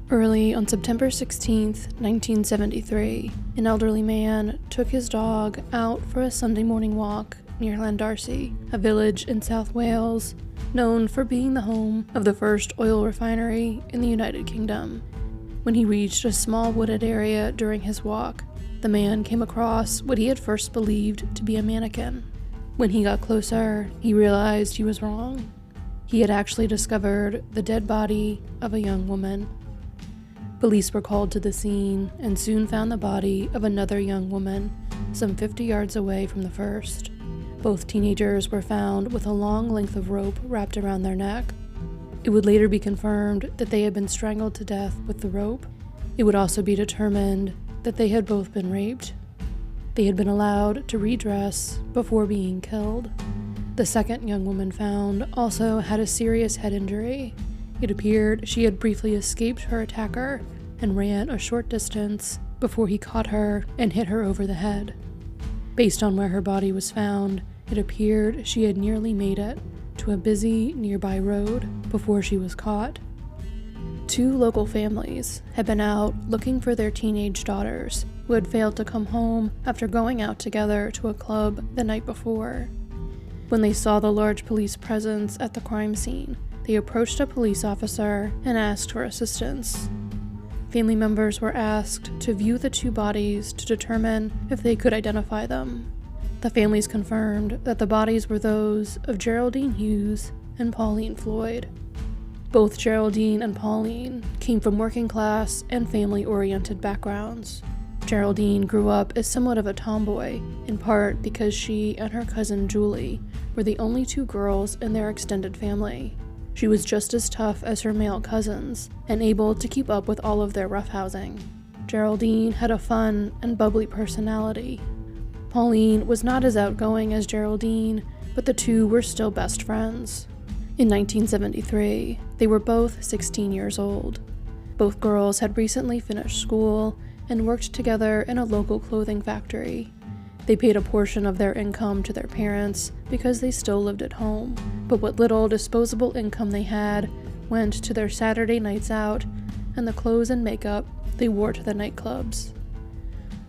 Early on September 16, 1973, an elderly man took his dog out for a Sunday morning walk near Llandarcy, a village in South Wales, known for being the home of the first oil refinery in the United Kingdom. When he reached a small wooded area during his walk, the man came across what he had first believed to be a mannequin. When he got closer, he realized he was wrong. He had actually discovered the dead body of a young woman. Police were called to the scene and soon found the body of another young woman, some 50 yards away from the first. Both teenagers were found with a long length of rope wrapped around their neck. It would later be confirmed that they had been strangled to death with the rope. It would also be determined that they had both been raped. They had been allowed to redress before being killed. The second young woman found also had a serious head injury. It appeared she had briefly escaped her attacker and ran a short distance before he caught her and hit her over the head. Based on where her body was found, it appeared she had nearly made it to a busy nearby road before she was caught. Two local families had been out looking for their teenage daughters who had failed to come home after going out together to a club the night before. When they saw the large police presence at the crime scene, they approached a police officer and asked for assistance. Family members were asked to view the two bodies to determine if they could identify them. The families confirmed that the bodies were those of Geraldine Hughes and Pauline Floyd. Both Geraldine and Pauline came from working class and family-oriented backgrounds. Geraldine grew up as somewhat of a tomboy, in part because she and her cousin Julie were the only two girls in their extended family. She was just as tough as her male cousins and able to keep up with all of their roughhousing. Geraldine had a fun and bubbly personality. Pauline was not as outgoing as Geraldine, but the two were still best friends. In 1973, they were both 16 years old. Both girls had recently finished school and worked together in a local clothing factory. They paid a portion of their income to their parents because they still lived at home, but what little disposable income they had went to their Saturday nights out and the clothes and makeup they wore to the nightclubs.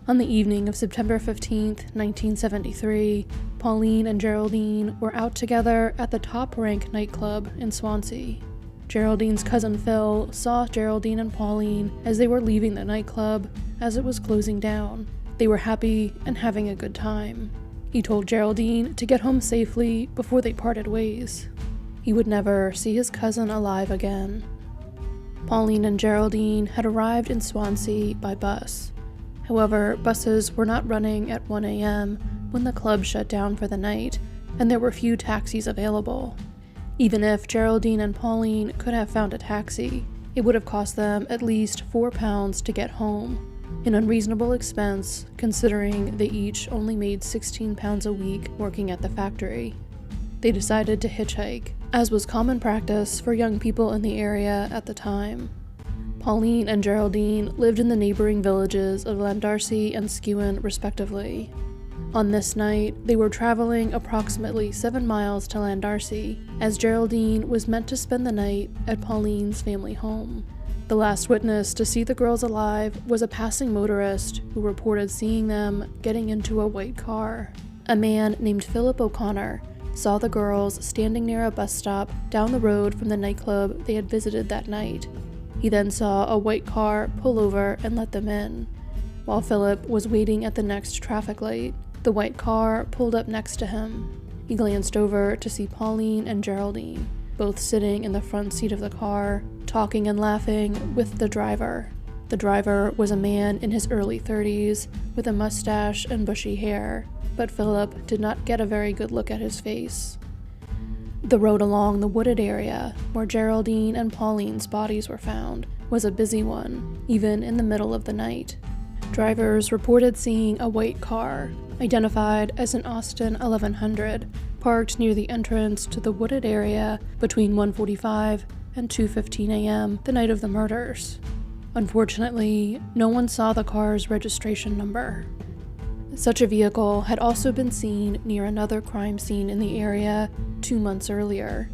On the evening of September 15, 1973, Pauline and Geraldine were out together at the Top Rank nightclub in Swansea. Geraldine's cousin Phil saw Geraldine and Pauline as they were leaving the nightclub as it was closing down. They were happy and having a good time. He told Geraldine to get home safely before they parted ways. He would never see his cousin alive again. Pauline and Geraldine had arrived in Swansea by bus. However, buses were not running at 1 a.m. when the club shut down for the night, and there were few taxis available. Even if Geraldine and Pauline could have found a taxi, it would have cost them at least £4 to get home, an unreasonable expense considering they each only made £16 a week working at the factory. They decided to hitchhike, as was common practice for young people in the area at the time. Pauline and Geraldine lived in the neighboring villages of Llandarcy and Skewen, respectively. On this night, they were traveling approximately 7 miles to Llandarcy, as Geraldine was meant to spend the night at Pauline's family home. The last witness to see the girls alive was a passing motorist who reported seeing them getting into a white car. A man named Philip O'Connor saw the girls standing near a bus stop down the road from the nightclub they had visited that night. He then saw a white car pull over and let them in. While Philip was waiting at the next traffic light, the white car pulled up next to him. He glanced over to see Pauline and Geraldine, both sitting in the front seat of the car, talking and laughing with the driver. The driver was a man in his early 30s with a mustache and bushy hair, but Philip did not get a very good look at his face. The road along the wooded area where Geraldine and Pauline's bodies were found was a busy one, even in the middle of the night. Drivers reported seeing a white car, identified as an Austin 1100, parked near the entrance to the wooded area between 1:45 and 2:15 a.m. the night of the murders. Unfortunately, no one saw the car's registration number. Such a vehicle had also been seen near another crime scene in the area 2 months earlier.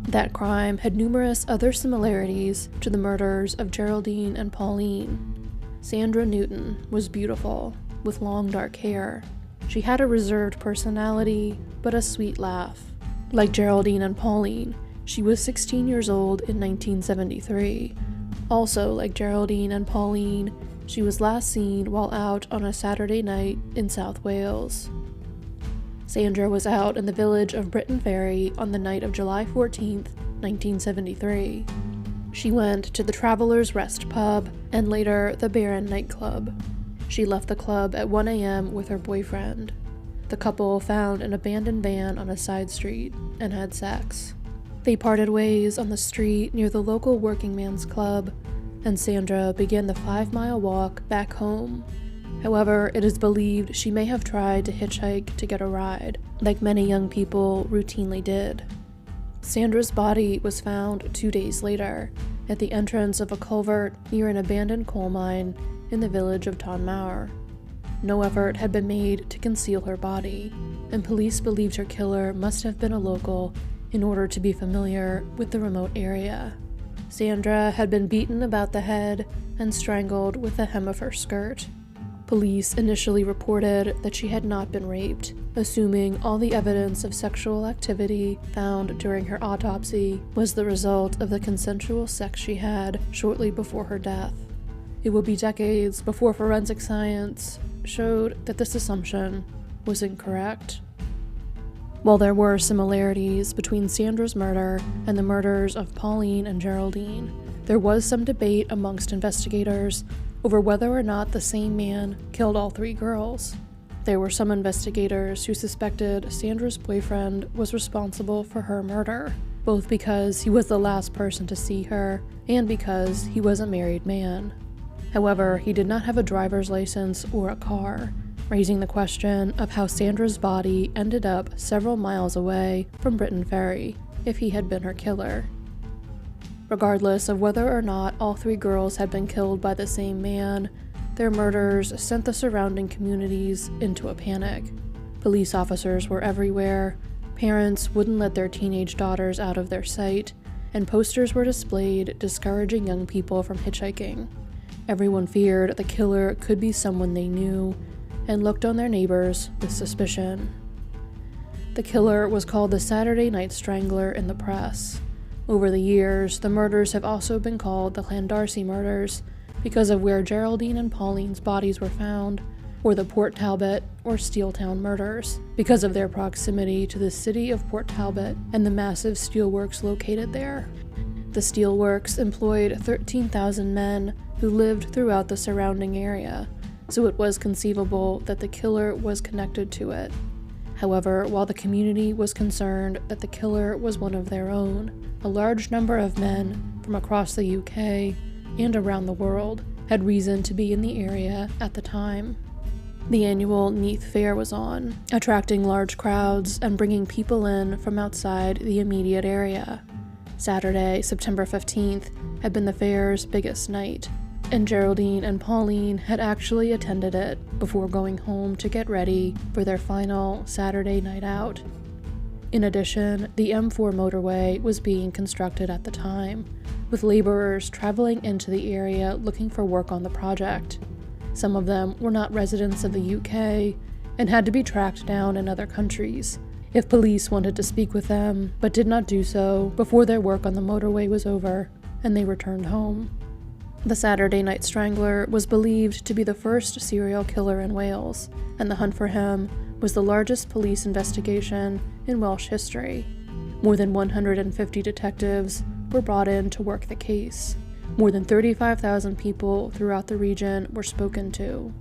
That crime had numerous other similarities to the murders of Geraldine and Pauline. Sandra Newton was beautiful, with long dark hair. She had a reserved personality, but a sweet laugh. Like Geraldine and Pauline, she was 16 years old in 1973. Also, like Geraldine and Pauline, she was last seen while out on a Saturday night in South Wales. Sandra was out in the village of Britton Ferry on the night of July 14, 1973. She went to the Traveller's Rest pub and later the Baron nightclub. She left the club at 1 a.m. with her boyfriend. The couple found an abandoned van on a side street and had sex. They parted ways on the street near the local working man's club, and Sandra began the 5-mile walk back home. However, it is believed she may have tried to hitchhike to get a ride, like many young people routinely did. Sandra's body was found 2 days later at the entrance of a culvert near an abandoned coal mine in the village of Tonmauer. No effort had been made to conceal her body, and police believed her killer must have been a local in order to be familiar with the remote area. Sandra had been beaten about the head and strangled with the hem of her skirt. Police initially reported that she had not been raped, assuming all the evidence of sexual activity found during her autopsy was the result of the consensual sex she had shortly before her death. It would be decades before forensic science showed that this assumption was incorrect. While there were similarities between Sandra's murder and the murders of Pauline and Geraldine, there was some debate amongst investigators over whether or not the same man killed all 3 girls. There were some investigators who suspected Sandra's boyfriend was responsible for her murder, both because he was the last person to see her and because he was a married man. However, he did not have a driver's license or a car, raising the question of how Sandra's body ended up several miles away from Britton Ferry if he had been her killer. Regardless of whether or not all 3 girls had been killed by the same man, their murders sent the surrounding communities into a panic. Police officers were everywhere, parents wouldn't let their teenage daughters out of their sight, and posters were displayed discouraging young people from hitchhiking. Everyone feared the killer could be someone they knew, and looked on their neighbors with suspicion. The killer was called the Saturday Night Strangler in the press. Over the years, the murders have also been called the Llandarcy murders because of where Geraldine and Pauline's bodies were found, or the Port Talbot or Steeltown murders because of their proximity to the city of Port Talbot and the massive steelworks located there. The steelworks employed 13,000 men who lived throughout the surrounding area, so it was conceivable that the killer was connected to it. However, while the community was concerned that the killer was one of their own, a large number of men from across the UK and around the world had reason to be in the area at the time. The annual Neath Fair was on, attracting large crowds and bringing people in from outside the immediate area. Saturday, September 15th, had been the fair's biggest night, and Geraldine and Pauline had actually attended it before going home to get ready for their final Saturday night out. In addition, the M4 motorway was being constructed at the time, with laborers traveling into the area looking for work on the project. Some of them were not residents of the UK and had to be tracked down in other countries if police wanted to speak with them, but did not do so before their work on the motorway was over and they returned home. The Saturday Night Strangler was believed to be the first serial killer in Wales, and the hunt for him was the largest police investigation in Welsh history. More than 150 detectives were brought in to work the case. More than 35,000 people throughout the region were spoken to.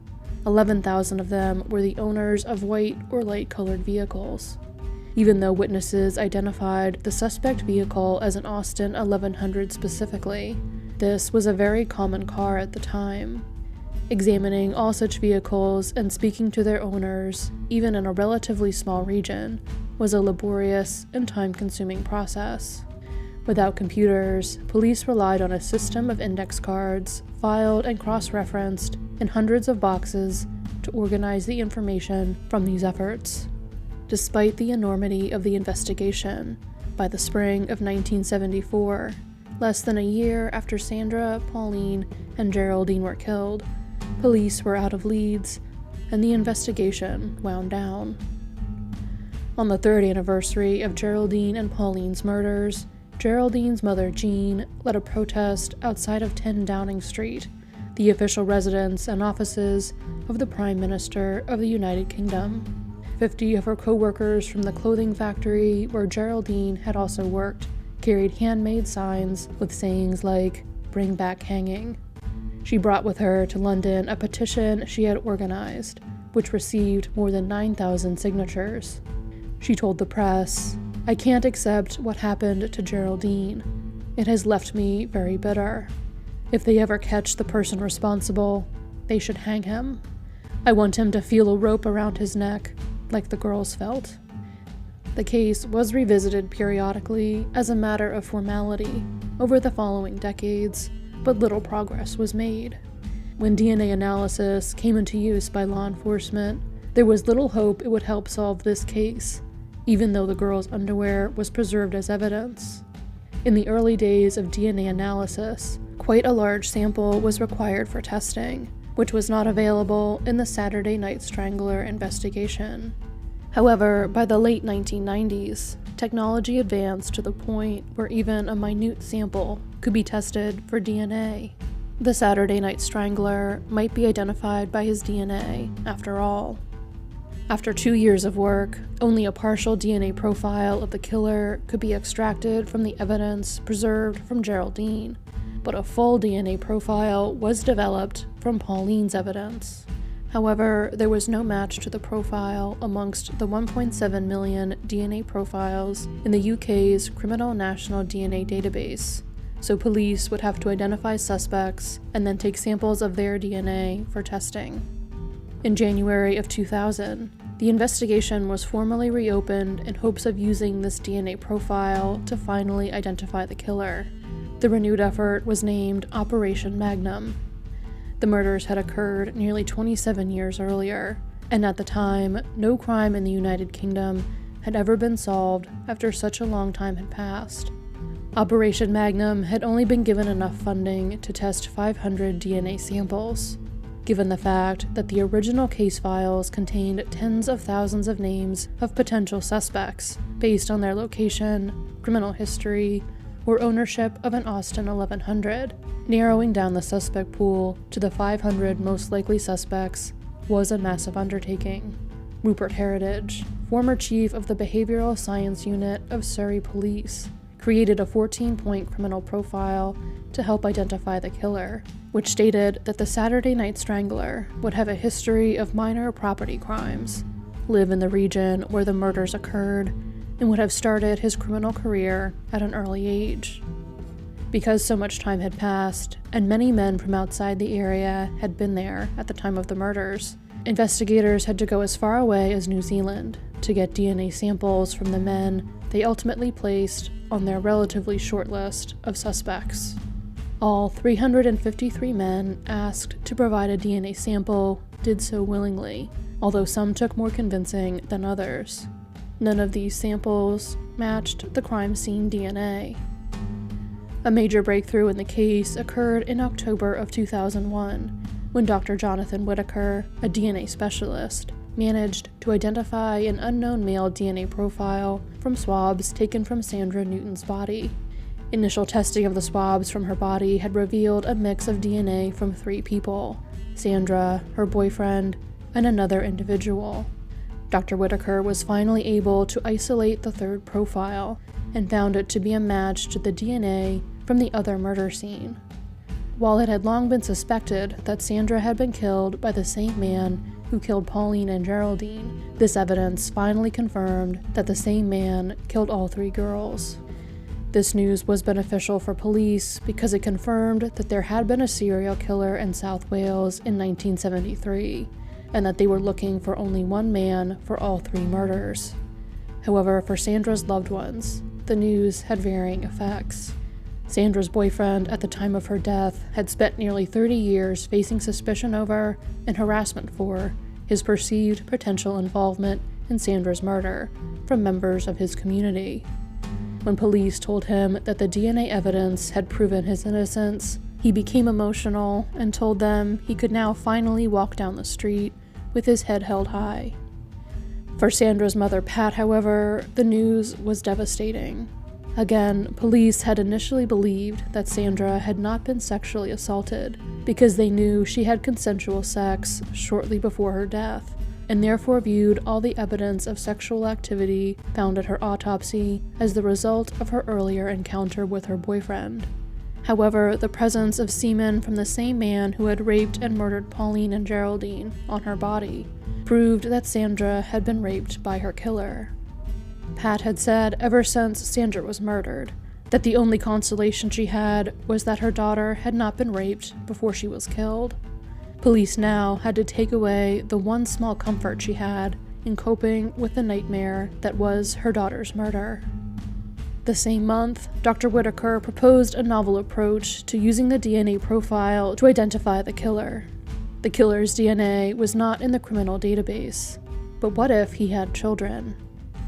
11,000 of them were the owners of white or light-colored vehicles. Even though witnesses identified the suspect vehicle as an Austin 1100 specifically, this was a very common car at the time. Examining all such vehicles and speaking to their owners, even in a relatively small region, was a laborious and time-consuming process. Without computers, police relied on a system of index cards, filed and cross-referenced in hundreds of boxes to organize the information from these efforts. Despite the enormity of the investigation, by the spring of 1974, less than a year after Sandra, Pauline, and Geraldine were killed. Police were out of leads, and the investigation wound down. On the 3rd anniversary of Geraldine and Pauline's murders, Geraldine's mother, Jean, led a protest outside of 10 Downing Street, the official residence and offices of the Prime Minister of the United Kingdom. 50 of her co-workers from the clothing factory where Geraldine had also worked carried handmade signs with sayings like, "Bring back hanging." She brought with her to London a petition she had organized, which received more than 9,000 signatures. She told the press, "I can't accept what happened to Geraldine. It has left me very bitter. If they ever catch the person responsible, they should hang him. I want him to feel a rope around his neck, like the girls felt." The case was revisited periodically as a matter of formality over the following decades, but little progress was made. When DNA analysis came into use by law enforcement, there was little hope it would help solve this case, even though the girl's underwear was preserved as evidence. In the early days of DNA analysis, quite a large sample was required for testing, which was not available in the Saturday Night Strangler investigation. However, by the late 1990s, technology advanced to the point where even a minute sample could be tested for DNA. The Saturday Night Strangler might be identified by his DNA, after all. After 2 years of work, only a partial DNA profile of the killer could be extracted from the evidence preserved from Geraldine, but a full DNA profile was developed from Pauline's evidence. However, there was no match to the profile amongst the 1.7 million DNA profiles in the UK's Criminal National DNA Database, so police would have to identify suspects and then take samples of their DNA for testing. In January of 2000, the investigation was formally reopened in hopes of using this DNA profile to finally identify the killer. The renewed effort was named Operation Magnum. The murders had occurred nearly 27 years earlier, and at the time, no crime in the United Kingdom had ever been solved after such a long time had passed. Operation Magnum had only been given enough funding to test 500 DNA samples. Given the fact that the original case files contained tens of thousands of names of potential suspects based on their location, criminal history, or ownership of an Austin 1100, narrowing down the suspect pool to the 500 most likely suspects was a massive undertaking. Rupert Heritage, former chief of the Behavioral Science Unit of Surrey Police, created a 14-point criminal profile to help identify the killer, which stated that the Saturday Night Strangler would have a history of minor property crimes, live in the region where the murders occurred, and would have started his criminal career at an early age. Because so much time had passed, and many men from outside the area had been there at the time of the murders, investigators had to go as far away as New Zealand to get DNA samples from the men they ultimately placed on their relatively short list of suspects. All 353 men asked to provide a DNA sample did so willingly, although some took more convincing than others. None of these samples matched the crime scene DNA. A major breakthrough in the case occurred in October of 2001, when Dr. Jonathan Whitaker, a DNA specialist, managed to identify an unknown male DNA profile from swabs taken from Sandra Newton's body. Initial testing of the swabs from her body had revealed a mix of DNA from 3 people: Sandra, her boyfriend, and another individual. Dr. Whitaker was finally able to isolate the 3rd profile and found it to be a match to the DNA from the other murder scene. While it had long been suspected that Sandra had been killed by the same man who killed Pauline and Geraldine, this evidence finally confirmed that the same man killed all 3 girls. This news was beneficial for police because it confirmed that there had been a serial killer in South Wales in 1973, and that they were looking for only one man for all 3 murders. However, for Sandra's loved ones, the news had varying effects. Sandra's boyfriend at the time of her death had spent nearly 30 years facing suspicion over and harassment for his perceived potential involvement in Sandra's murder from members of his community. When police told him that the DNA evidence had proven his innocence, he became emotional and told them he could now finally walk down the street with his head held high. For Sandra's mother, Pat, however, the news was devastating. Again, police had initially believed that Sandra had not been sexually assaulted because they knew she had consensual sex shortly before her death, and therefore viewed all the evidence of sexual activity found at her autopsy as the result of her earlier encounter with her boyfriend. However, the presence of semen from the same man who had raped and murdered Pauline and Geraldine on her body proved that Sandra had been raped by her killer. Pat had said ever since Sandra was murdered that the only consolation she had was that her daughter had not been raped before she was killed. Police now had to take away the one small comfort she had in coping with the nightmare that was her daughter's murder. The same month, Dr. Whitaker proposed a novel approach to using the DNA profile to identify the killer. The killer's DNA was not in the criminal database, but what if he had children?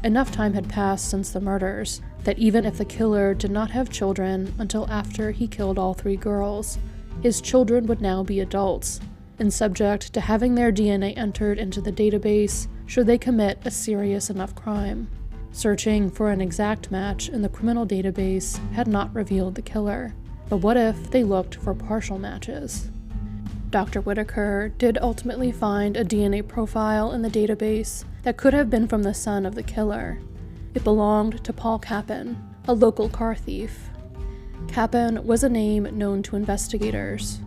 Enough time had passed since the murders that even if the killer did not have children until after he killed all 3 girls, his children would now be adults and subject to having their DNA entered into the database should they commit a serious enough crime. Searching for an exact match in the criminal database had not revealed the killer, but what if they looked for partial matches? Dr. Whitaker did ultimately find a DNA profile in the database that could have been from the son of the killer. It belonged to Paul Kappen, a local car thief. Kappen was a name known to investigators.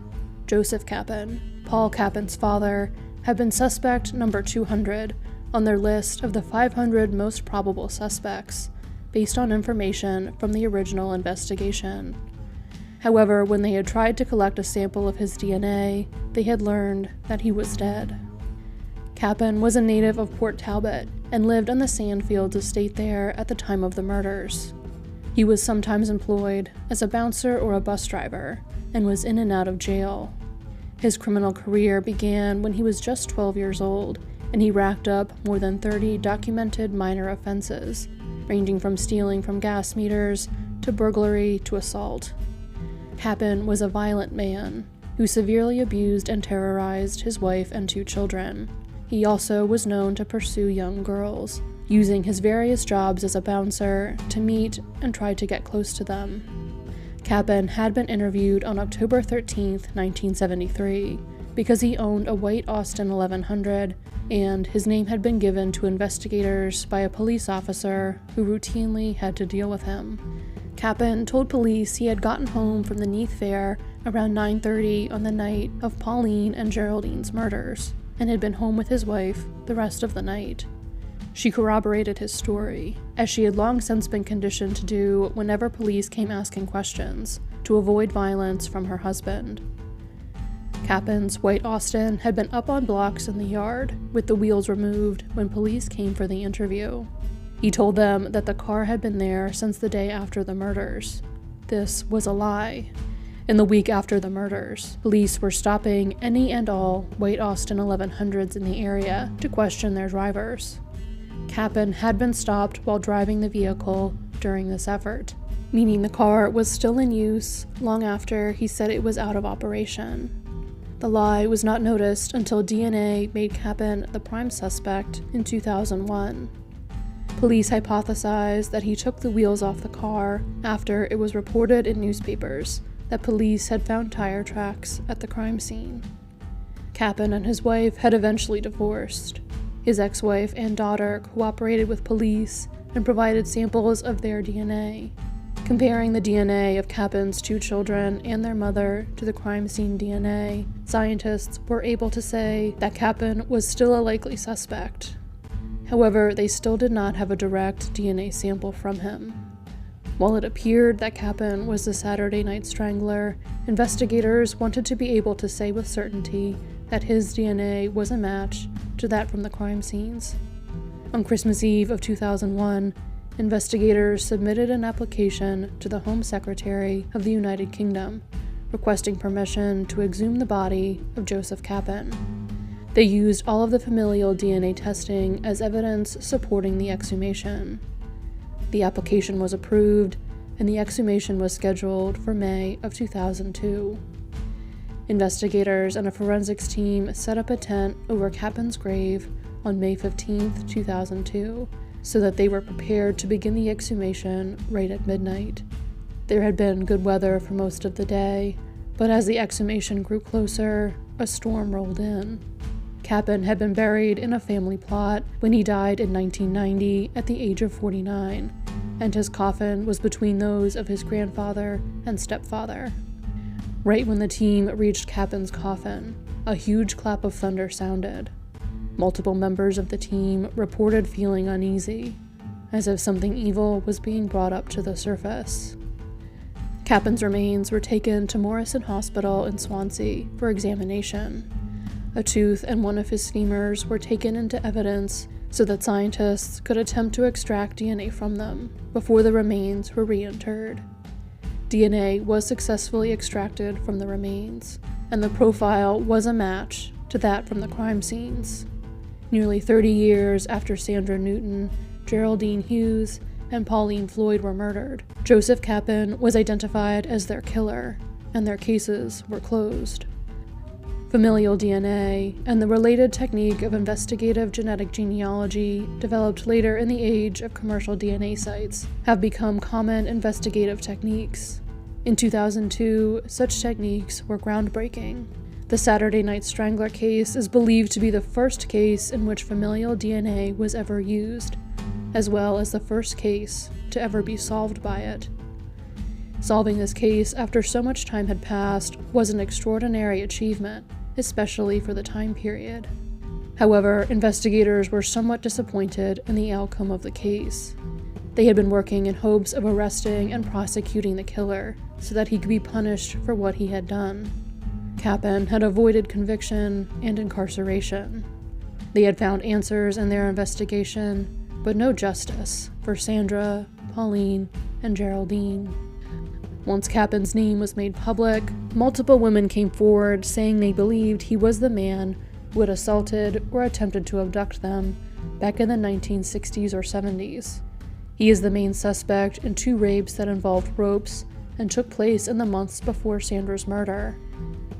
Joseph Kappen, Paul Kappen's father, had been suspect number 200 on their list of the 500 most probable suspects, based on information from the original investigation. However, when they had tried to collect a sample of his DNA, they had learned that he was dead. Kappen was a native of Port Talbot and lived on the Sandfields estate there at the time of the murders. He was sometimes employed as a bouncer or a bus driver and was in and out of jail. His criminal career began when he was just 12 years old, and he racked up more than 30 documented minor offenses, ranging from stealing from gas meters to burglary to assault. Kappen was a violent man who severely abused and terrorized his wife and 2 children. He also was known to pursue young girls, using his various jobs as a bouncer to meet and try to get close to them. Kappen had been interviewed on October 13, 1973, because he owned a white Austin 1100, and his name had been given to investigators by a police officer who routinely had to deal with him. Kappen told police he had gotten home from the Neath Fair around 9:30 on the night of Pauline and Geraldine's murders, and had been home with his wife the rest of the night. She corroborated his story, as she had long since been conditioned to do whenever police came asking questions, to avoid violence from her husband. Kappen's white Austin had been up on blocks in the yard, with the wheels removed when police came for the interview. He told them that the car had been there since the day after the murders. This was a lie. In the week after the murders, police were stopping any and all white Austin 1100s in the area to question their drivers. Kappen had been stopped while driving the vehicle during this effort, meaning the car was still in use long after he said it was out of operation. The lie was not noticed until DNA made Kappen the prime suspect in 2001. Police hypothesized that he took the wheels off the car after it was reported in newspapers that police had found tire tracks at the crime scene. Kappen and his wife had eventually divorced. His ex-wife and daughter cooperated with police and provided samples of their DNA. Comparing the DNA of Kappen's 2 children and their mother to the crime scene DNA, scientists were able to say that Kappen was still a likely suspect. However, they still did not have a direct DNA sample from him. While it appeared that Kappen was the Saturday night strangler, investigators wanted to be able to say with certainty that his DNA was a match to that from the crime scenes. On Christmas Eve of 2001, investigators submitted an application to the Home Secretary of the United Kingdom, requesting permission to exhume the body of Joseph Kappen. They used all of the familial DNA testing as evidence supporting the exhumation. The application was approved, and the exhumation was scheduled for May of 2002. Investigators and a forensics team set up a tent over Kappen's grave on May 15, 2002, so that they were prepared to begin the exhumation right at midnight. There had been good weather for most of the day, but as the exhumation grew closer, a storm rolled in. Kappen had been buried in a family plot when he died in 1990 at the age of 49, and his coffin was between those of his grandfather and stepfather. Right when the team reached Kappen's coffin, a huge clap of thunder sounded. Multiple members of the team reported feeling uneasy, as if something evil was being brought up to the surface. Kappen's remains were taken to Morrison Hospital in Swansea for examination. A tooth and one of his femurs were taken into evidence so that scientists could attempt to extract DNA from them before the remains were reinterred. DNA was successfully extracted from the remains, and the profile was a match to that from the crime scenes. Nearly 30 years after Sandra Newton, Geraldine Hughes, and Pauline Floyd were murdered, Joseph Kappen was identified as their killer, and their cases were closed. Familial DNA and the related technique of investigative genetic genealogy, developed later in the age of commercial DNA sites, have become common investigative techniques. In 2002, such techniques were groundbreaking. The Saturday Night Strangler case is believed to be the first case in which familial DNA was ever used, as well as the first case to ever be solved by it. Solving this case after so much time had passed was an extraordinary achievement, especially for the time period. However, investigators were somewhat disappointed in the outcome of the case. They had been working in hopes of arresting and prosecuting the killer so that he could be punished for what he had done. Kappen had avoided conviction and incarceration. They had found answers in their investigation, but no justice for Sandra, Pauline, and Geraldine. Once Kappen's name was made public, multiple women came forward saying they believed he was the man who had assaulted or attempted to abduct them back in the 1960s or 70s. He is the main suspect in 2 rapes that involved ropes and took place in the months before Sandra's murder.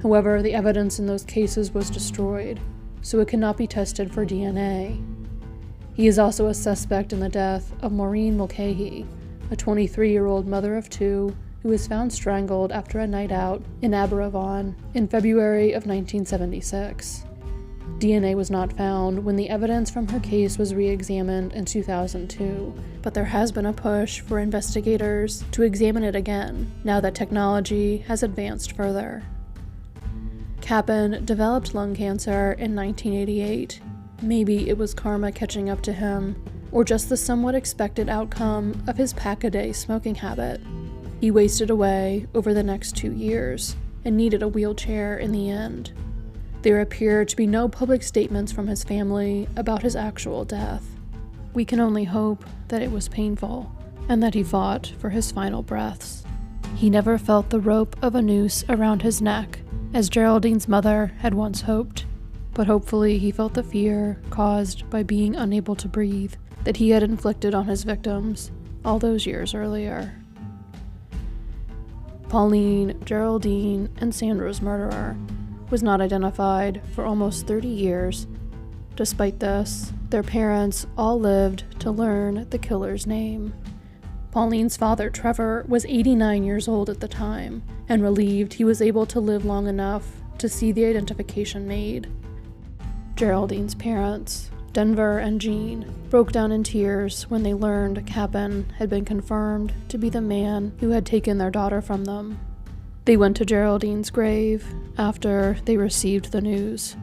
However, the evidence in those cases was destroyed, so it cannot be tested for DNA. He is also a suspect in the death of Maureen Mulcahy, a 23-year-old mother of 2 who was found strangled after a night out in Aberavon in February of 1976. DNA was not found when the evidence from her case was re-examined in 2002, but there has been a push for investigators to examine it again now that technology has advanced further. Kappen developed lung cancer in 1988. Maybe it was karma catching up to him, or just the somewhat expected outcome of his pack-a-day smoking habit. He wasted away over the next 2 years and needed a wheelchair in the end. There appear to be no public statements from his family about his actual death. We can only hope that it was painful and that he fought for his final breaths. He never felt the rope of a noose around his neck, as Geraldine's mother had once hoped, but hopefully he felt the fear caused by being unable to breathe that he had inflicted on his victims all those years earlier. Pauline, Geraldine, and Sandra's murderer was not identified for almost 30 years. Despite this, their parents all lived to learn the killer's name. Pauline's father, Trevor, was 89 years old at the time, and relieved he was able to live long enough to see the identification made. Geraldine's parents, Denver and Jean, broke down in tears when they learned Kappen had been confirmed to be the man who had taken their daughter from them. They went to Geraldine's grave after they received the news.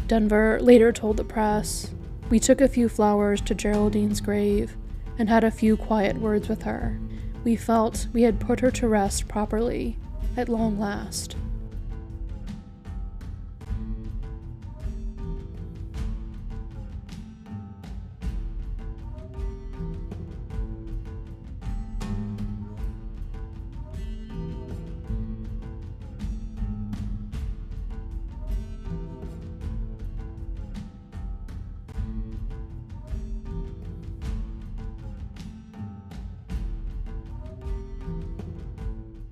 Denver later told the press, "We took a few flowers to Geraldine's grave and had a few quiet words with her. We felt we had put her to rest properly, at long last."